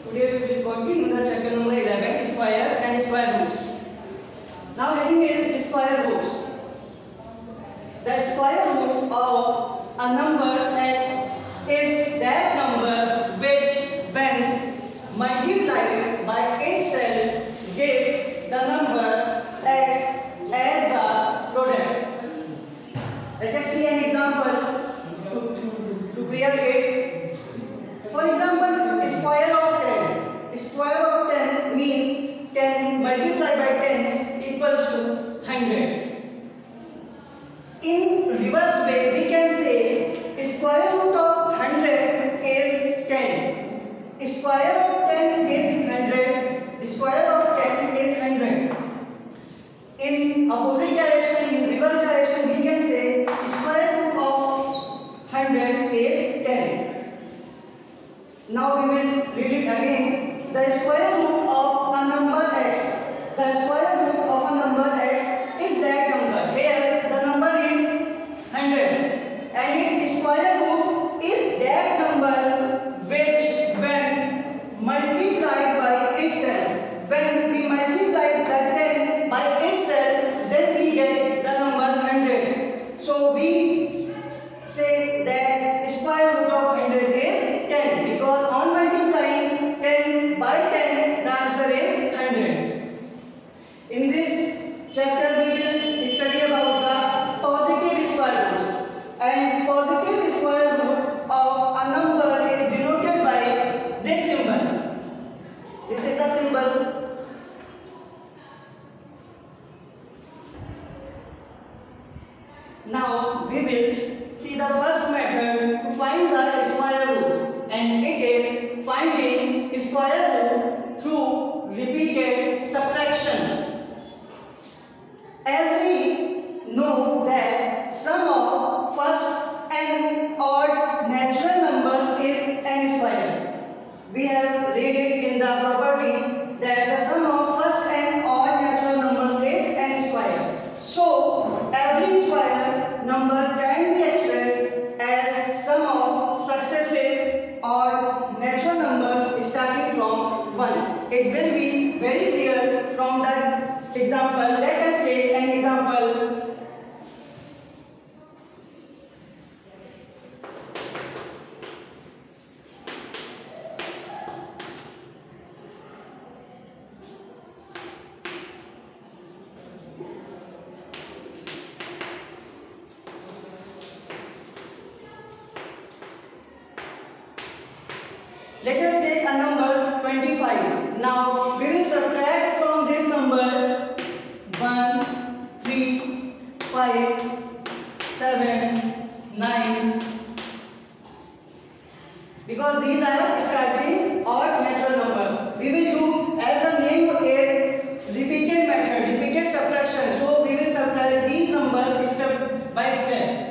Today we will continue the chapter number 11, squares and square roots. Now heading is square roots. The square root of a number x is that number which, when multiplied by itself, gives the number x as the product. Let us see an example to clear it. For example, square of 10. Square of 10 means 10 multiplied by 10 equals to 100. In reverse way, we can say square root of 100 is 10. Square of 10 is 100. Square of 10 is 100. In opposite direction, in reverse direction, we can say square root of 100 is 10. Now we will read it again. The square root of a number x. The square root of a number x is that number. Here the number is 100 and its square root is that number which, when multiplied by itself, when we multiply the 10 by itself, then we get the number 100. So we say that square root of 100 is 10 because on multiplying 10 by 10 the answer is 100. In this chapter we will study about the positive square root, and positive square root of a number is denoted by this symbol. This is the symbol. Now we will see the first method to find the square root, and it is finding square root through repeated subtraction. As we know that sum of first and odd natural numbers is n square. We have read it in the property that the sum of first and odd natural numbers is n square. So every square number can be expressed as sum of successive or natural numbers starting from 1. It will be very clear from the example. Let us take an example. Let us take a number 25. Now we will subtract from this number 1, 3, 5, 7, 9, because these are starting odd natural numbers. We will do, as the name is repeated method, repeated subtraction. So we will subtract these numbers step by step.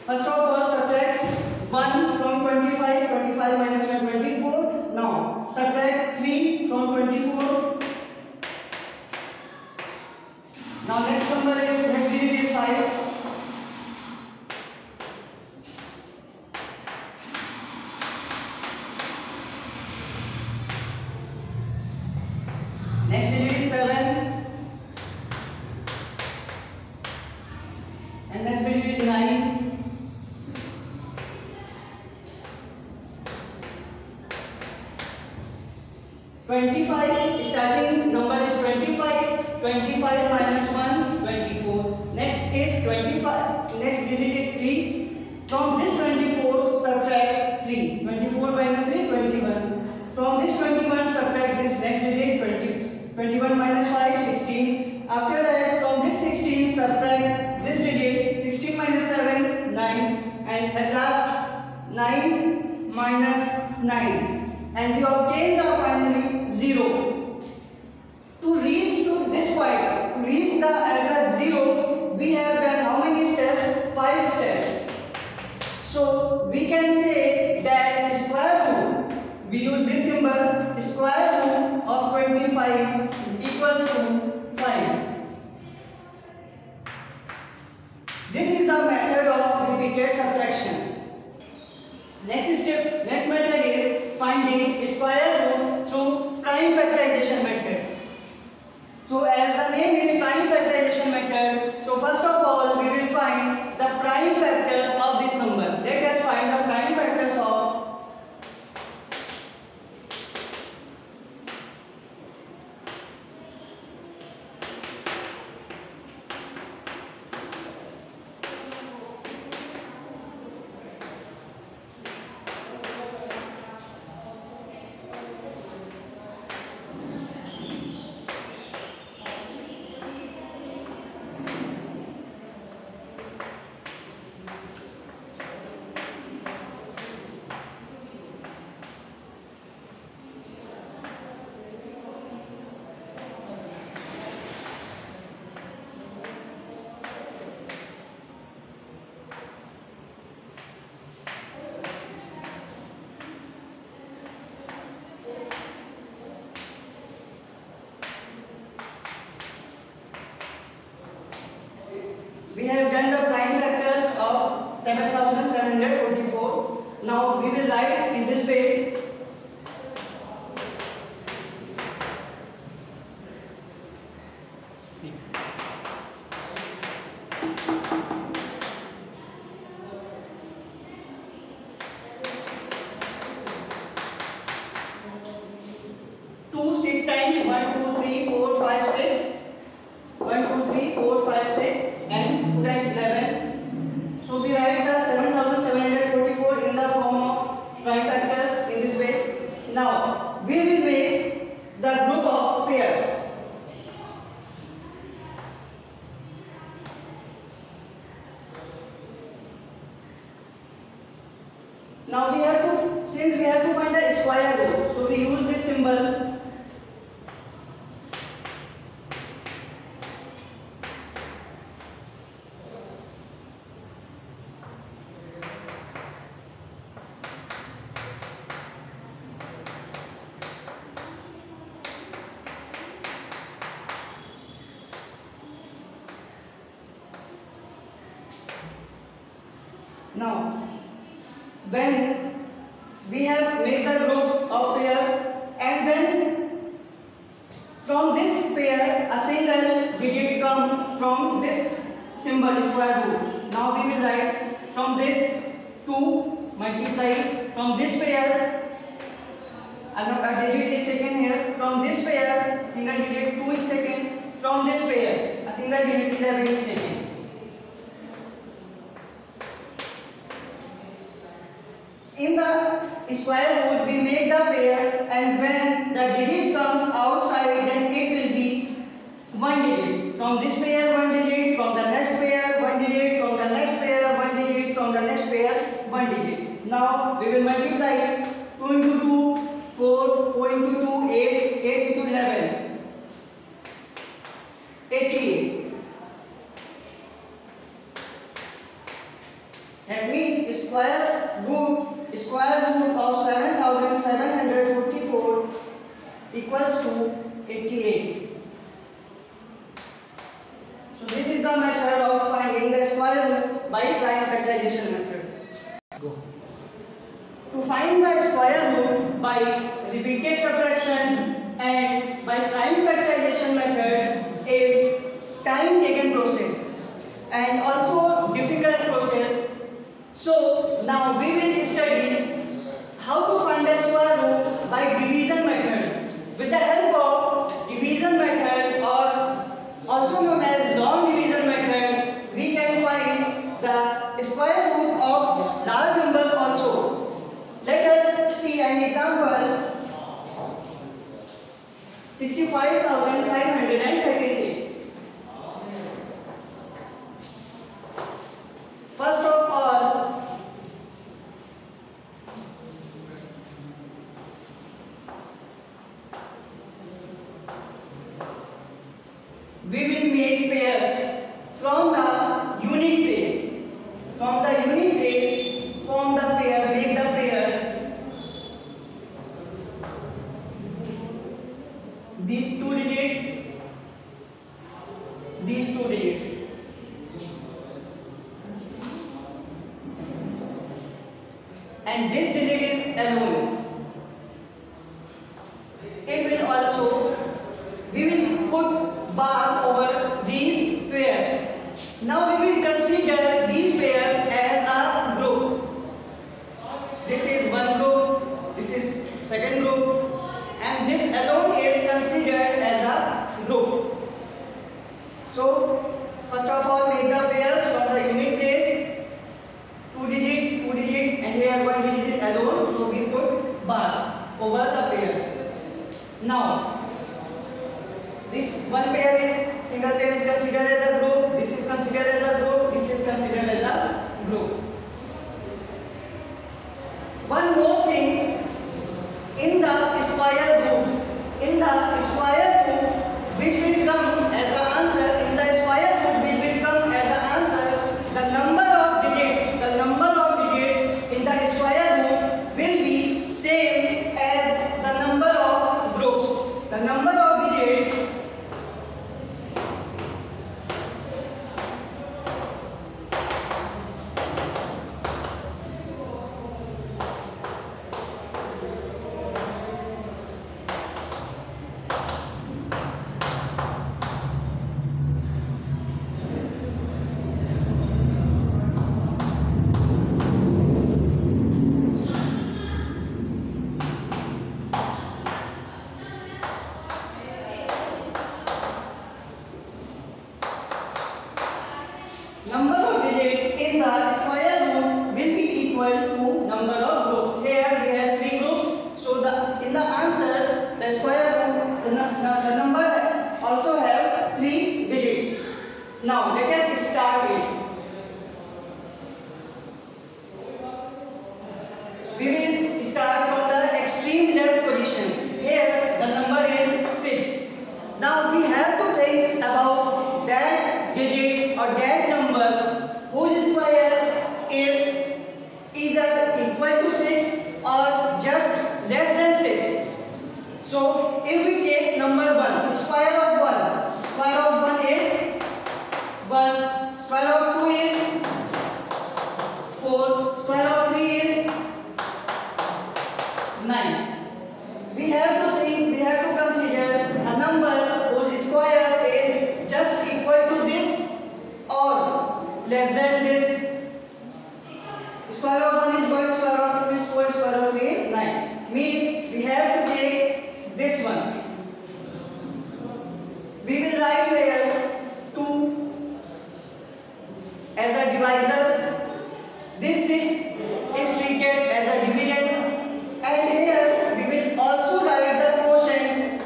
First of all, subtract 1 from 25, 25 minus 1, 24. Now, subtract 3 from 24. Now, next number is, next digit is 5. Next digit is 7. And next digit is 9. 25, starting number is 25, 25 minus 1, 24. Next is 25, next digit is 3. From this 24, subtract 3. 24 minus 3, 21. From this 21, subtract this next digit, 20. 21 minus 5, 16. After that, from this 16, subtract this digit, 16 minus 7, 9. And at last, 9 minus 9. And we obtain the finally 0. To reach to this point, to reach the 0, we have done how many steps? 5 steps. can say that square root, we use this symbol, square root of 25 equals to 5. This is the method of repeated subtraction. Next method is finding square root through prime factorization method. So as the name is prime factorization method, so first of all we will find the prime factors of this number. Let us find the prime factors of we have done the prime factors of 7744. Now we will write in this way. Speak. Two 6 times 1 2 3 4 5 6. 1 2 3 4 5 6 and 2 times 11. So we write the 7744 in the form of prime factors in this way. Now we will make the group of pairs. Now we have to, since we have to find the square root, so we use this symbol. Now, when we have made the groups of pair and when from this pair a single digit come from this symbol square root. Now we will write from this 2 multiply from this pair a digit is taken here, from this pair single digit 2 is taken, from this pair a single digit 11 is taken. In the square root we make the pair and when the digit comes outside then it will be one digit. From this pair one digit, from the next pair one digit, from the next pair one digit, from the next pair one digit. Now we will multiply 2 into 2, 4, 4 into 2, 8, 8 into 11, 88. That means square root of 7744 equals to 88. So this is the method of finding the square root by prime factorization method. Go. To find the square root by repeated subtraction and by prime factorization method is time taken process and also difficult process. So now we will study how to find the square root by division method. With the help of division method or also known as long division method, we can find the square root of large numbers also. Let us see an example. 65,536. First of all, we will make pairs from the unique place. From the unique place, form the pair and this digit is alone. It will also, we will put bar over these pairs. Now we will consider these pairs as a group. This is one group, this is second group, and this alone is considered as a group. So first of all, make the pairs from the unit place. 2 digit, and here 1 digit is alone, so we put bar over the pairs. Now this one pair is, single pair is considered as a group, this is considered as a group, this is considered as a group. One more thing, in the square group, which will come as the answer, in the square group which will come as the answer, the number of digits in the square group will be same as the number of groups. The number of digits in the square root will be equal to number of groups. Here we have 3 groups, so in the answer the square root, the number also have 3 digits. Now let us start it. We will start from the extreme left position. Here the number is 6. Now we have to think about that digit or that number whose square is either equal to 6 or just less than 6. So if we take number 1, square of 1 is 1, square of 2 is 4, square of 3 is 9. We have to consider a number whose square is just equal to this or less than this. Square of 1 is 1, square of 2 is 4, square of 3 is 9. Means we have to take this one. We will write here 2 as a divisor. This 6 is treated as a dividend, and here we will also write the quotient.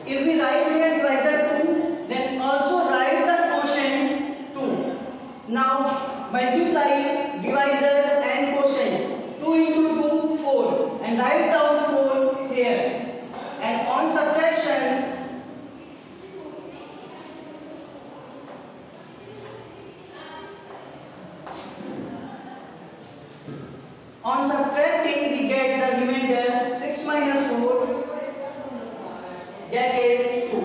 If we write here divisor 2, then also write the quotient 2. Now multiply divisor and quotient. 2 into 2, 4, and write down 4 here. And on subtraction, we get the remainder 6 minus 4, that is 2.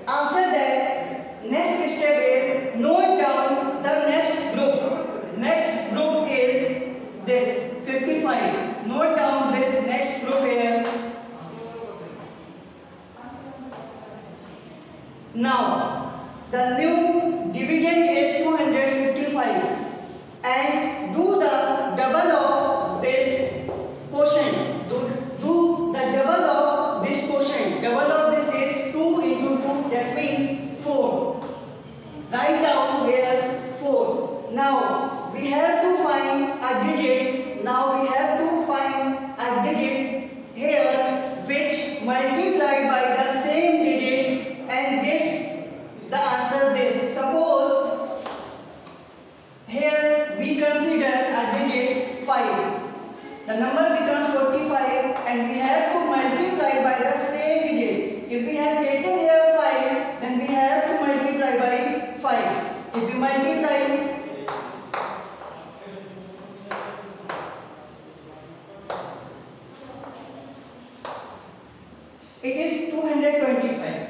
After that, next step is note down the next group. Next group is this 55. Note down this next group here. Now, the new dividend is 255, and do the double of this quotient. Do the double of this quotient. Double of this is 2 into 2, that means 4. Write down here 4. Now we have to find a digit. Here which multiplied by the same digit and gives the answer this. Suppose here we consider a digit 5. The number becomes 45, and we have to multiply by the same digit. If we have taken here 5, then we have to multiply by 5. If we multiply, it is 225.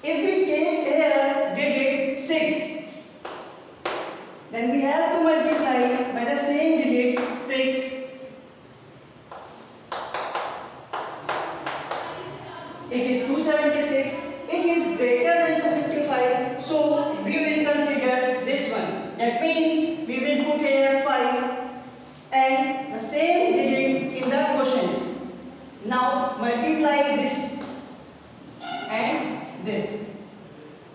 If we take here digit 6, then we have to multiply by the same digit 6. It is 276. It is greater than 255. So we will consider this one. That means we will put here 5 and the same digit in the quotient. Now multiply this and this.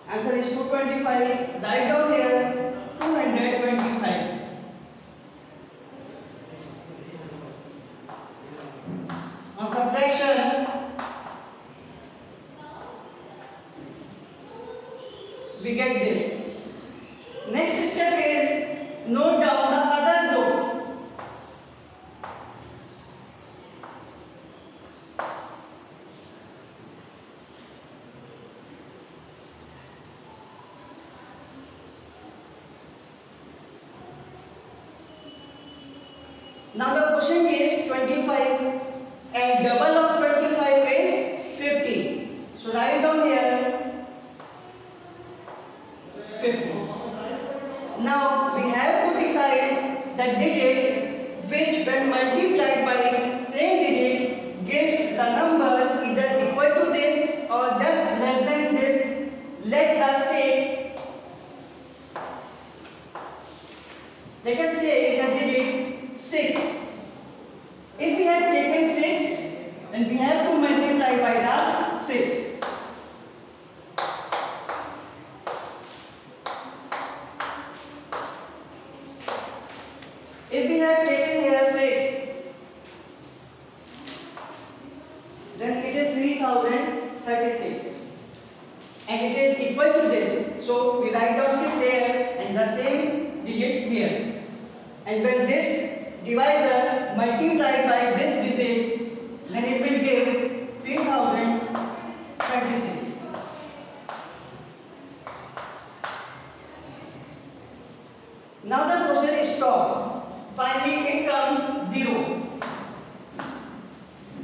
Answer is 225. Write down here 225. On subtraction, we get this. Next step is note down the other group. Now the question is 25 and double of 25 is 50. So write down here 50. Now we have to decide the digit which when multiplied by same digit gives the number either equal to this or just less than this. Let us take the digit 6. If we have taken 6, then we have to multiply by the 6. If we have taken here 6, then it is 3036 and it is equal to this. So we write down 6 here and the same digit here. And when this divisor multiplied by this digit, then it will give 3036. Now the process stops. Finally it comes 0.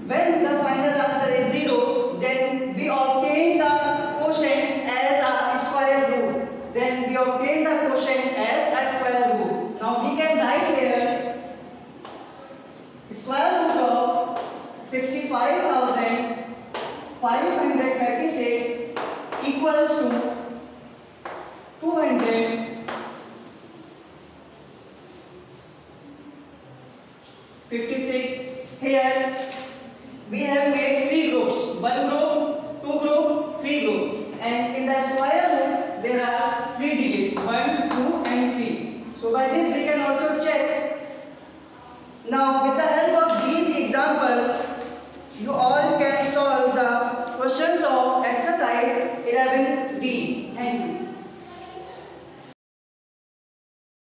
When the final answer is 0, then we obtain the quotient as a square root. Then we obtain the quotient as a square root. Now we can write here square root of 65,536 equals to 256. Here we have made 3 groups. 1 group, 2 group, 3 group. And in the square